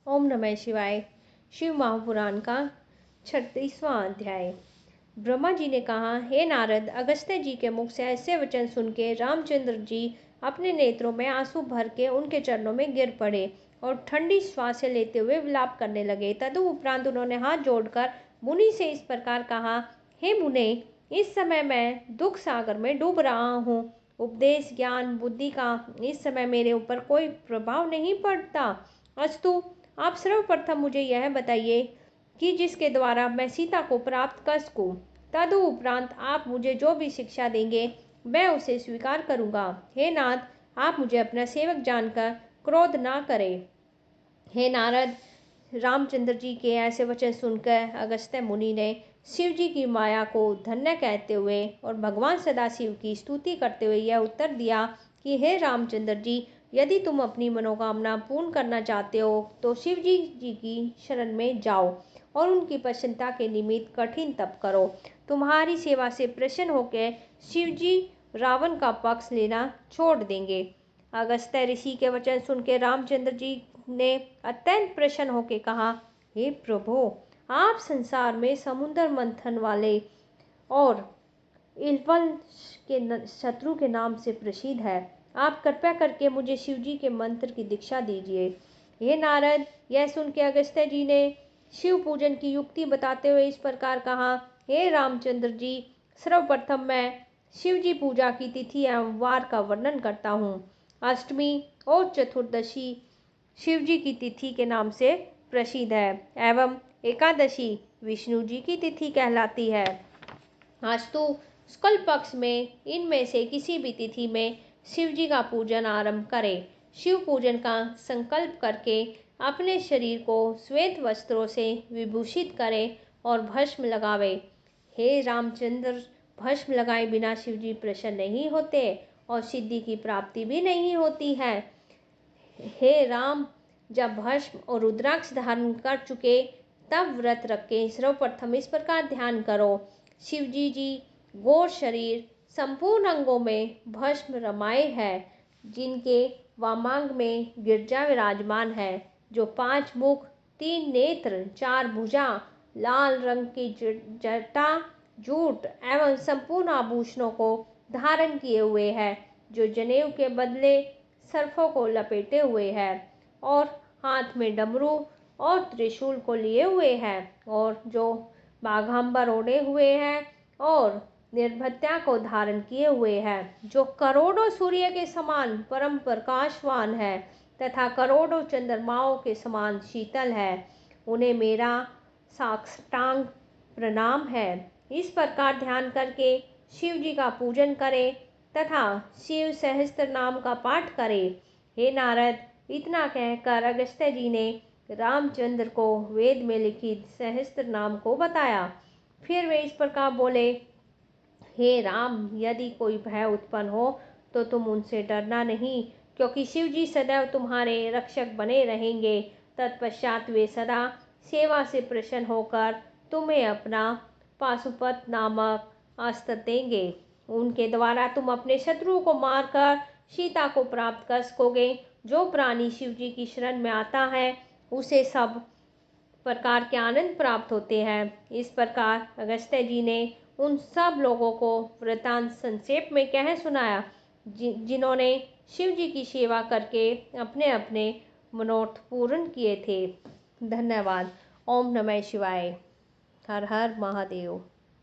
ओम नमः शिवाय। शिव महापुराण का 36वां अध्याय। ब्रह्मा जी ने कहा, हे नारद, अगस्त्य जी के मुख से ऐसे वचन सुन के रामचंद्र जी अपने नेत्रों में आंसू भर के उनके चरणों में गिर पड़े और ठंडी श्वासें लेते हुए विलाप करने लगे। तदुपरांत उन्होंने हाथ जोड़कर मुनि से इस प्रकार कहा, हे मुने, इस समय मैं दुख सागर में डूब रहा हूँ। उपदेश, ज्ञान, बुद्धि का इस समय मेरे ऊपर कोई प्रभाव नहीं पड़ता। अस्तु, आप सर्वप्रथम मुझे यह बताइए कि जिसके द्वारा मैं सीता को प्राप्त कर सकूं। तदुपरांत आप मुझे जो भी शिक्षा देंगे मैं उसे स्वीकार करूंगा। हे नाथ, आप मुझे अपना सेवक जानकर क्रोध ना करें। हे नारद, रामचंद्र जी के ऐसे वचन सुनकर अगस्त्य मुनि ने शिव जी की माया को धन्य कहते हुए और भगवान सदाशिव की स्तुति करते हुए यह उत्तर दिया कि हे रामचंद्र जी, यदि तुम अपनी मनोकामना पूर्ण करना चाहते हो तो शिव जी की शरण में जाओ और उनकी प्रसन्नता के निमित्त कठिन तप करो। तुम्हारी सेवा से प्रसन्न होकर शिव जी रावण का पक्ष लेना छोड़ देंगे। अगस्त्य ऋषि के वचन सुनकर रामचंद्र जी ने अत्यंत प्रसन्न होकर कहा, हे प्रभु, आप संसार में समुद्र मंथन वाले और इल्वल के शत्रु के नाम से प्रसिद्ध है। आप कृपया करके मुझे शिव जी के मंत्र की दीक्षा दीजिए। हे नारद, यह सुन के अगस्त्य जी ने शिव पूजन की युक्ति बताते हुए इस प्रकार कहा, हे रामचंद्र जी, सर्वप्रथम मैं शिव जी पूजा की तिथि एवं वार का वर्णन करता हूँ। अष्टमी और चतुर्दशी शिव जी की तिथि के नाम से प्रसिद्ध है एवं एकादशी विष्णु जी की तिथि कहलाती है। अस्तु, शुक्ल पक्ष में इनमें से किसी भी तिथि में शिव जी का पूजन आरंभ करें। शिव पूजन का संकल्प करके अपने शरीर को श्वेत वस्त्रों से विभूषित करें और भस्म लगावे। हे रामचंद्र, भस्म लगाए बिना शिव जी प्रसन्न नहीं होते और सिद्धि की प्राप्ति भी नहीं होती है। हे राम, जब भस्म और रुद्राक्ष धारण कर चुके तब व्रत रख के सर्वप्रथम इस प्रकार ध्यान करो, शिव जी गौर शरीर संपूर्ण अंगों में भस्म रमाए है, जिनके वामांग में गिरजा विराजमान है, जो 5 मुख, 3 नेत्र, 4 भुजा, लाल रंग की जटा, जूट एवं संपूर्ण आभूषणों को धारण किए हुए है, जो जनेऊ के बदले सर्फों को लपेटे हुए है और हाथ में डमरू और त्रिशूल को लिए हुए है और जो बाघांबर ओढ़े हुए हैं और निर्भत्या को धारण किए हुए है, जो करोड़ों सूर्य के समान परम प्रकाशवान है तथा करोड़ों चंद्रमाओं के समान शीतल है, उन्हें मेरा साष्टांग प्रणाम है। इस प्रकार ध्यान करके शिव जी का पूजन करें तथा शिव सहस्त्र नाम का पाठ करें। हे नारद, इतना कहकर अगस्त्य जी ने रामचंद्र को वेद में लिखित सहस्त्र नाम को बताया। फिर वे इस प्रकार बोले, हे राम, यदि कोई भय उत्पन्न हो तो तुम उनसे डरना नहीं, क्योंकि शिव जी सदैव तुम्हारे रक्षक बने रहेंगे। तत्पश्चात वे सदा सेवा से प्रसन्न होकर तुम्हें अपना पाशुपत नामक अस्त्र देंगे। उनके द्वारा तुम अपने शत्रुओं को मारकर सीता को प्राप्त कर सकोगे। जो प्राणी शिव जी की शरण में आता है उसे सब प्रकार के आनंद प्राप्त होते हैं। इस प्रकार अगस्त्य जी ने उन सब लोगों को वृतांत संक्षेप में कह सुनाया जिन्होंने शिव जी की सेवा करके अपने अपने मनोरथ पूर्ण किए थे। धन्यवाद। ओम नमः शिवाय। हर हर महादेव।